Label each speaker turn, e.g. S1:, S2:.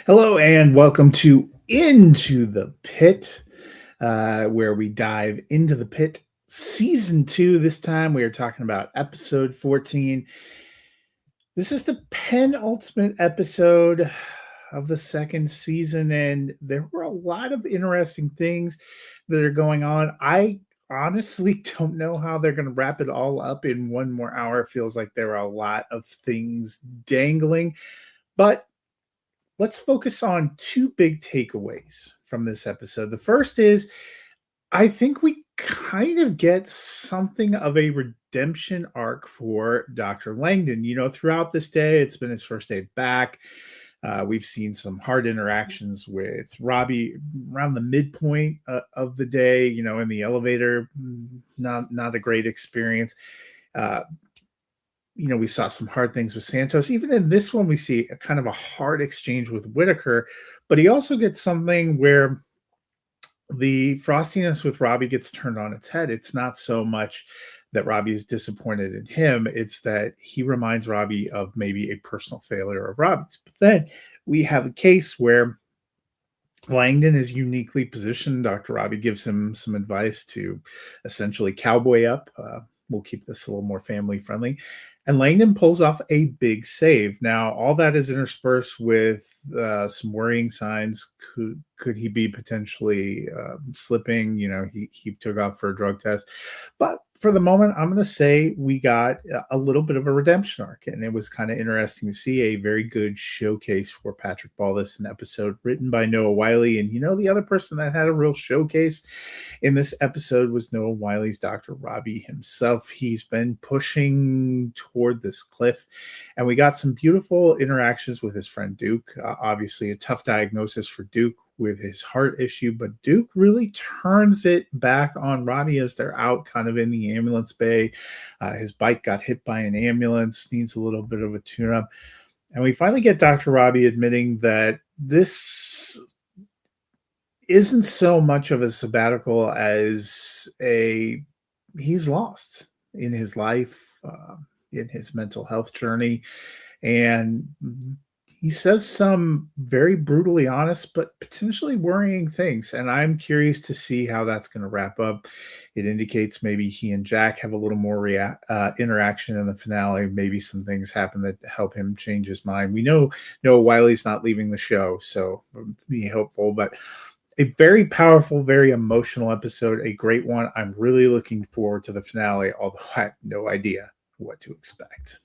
S1: Hello and welcome to Into the Pit, where we dive into the pit. Season 2. This time we are talking about episode 14. This is the penultimate episode of the second season, and there were a lot of interesting things that are going on. I honestly don't know how they're going to wrap it all up in one more hour. It feels like there are a lot of things dangling, but let's focus on two big takeaways from this episode. The first is I think we kind of get something of a redemption arc for Dr. Langdon. Throughout this day, it's been his first day back. We've seen some hard interactions with Robbie around the midpoint of the day, in the elevator. Not a great experience. Uh, we saw some hard things with Santos. Even in this one, we see a kind of a hard exchange with Whitaker, but he also gets something where the frostiness with Robbie gets turned on its head. It's not so much that Robbie is disappointed in him, it's that he reminds Robbie of maybe a personal failure of Robbie's. But then we have a case where Langdon is uniquely positioned. Dr. Robbie gives him some advice to essentially cowboy up. We'll keep this a little more family friendly. And Langdon pulls off a big save. Now, all that is interspersed with some worrying signs. Could he be potentially slipping? He took off for a drug test. But for the moment, I'm going to say we got a little bit of a redemption arc. And it was kind of interesting to see a very good showcase for Patrick Ball. This an episode written by Noah Wyle. And the other person that had a real showcase in this episode was Noah Wyle's Dr. Robbie himself. He's been pushing toward this cliff, and we got some beautiful interactions with his friend Duke. Obviously, a tough diagnosis for Duke with his heart issue, but Duke really turns it back on Robbie as they're out kind of in the ambulance bay. His bike got hit by an ambulance, needs a little bit of a tune-up. And we finally get Dr. Robbie admitting that this isn't so much of a sabbatical as he's lost in his life, in his mental health journey. And he says some very brutally honest, but potentially worrying things. And I'm curious to see how that's going to wrap up. It indicates maybe he and Jack have a little more interaction in the finale. Maybe some things happen that help him change his mind. We know Noah Wyle's not leaving the show, so be hopeful. But a very powerful, very emotional episode, a great one. I'm really looking forward to the finale, although I have no idea what to expect.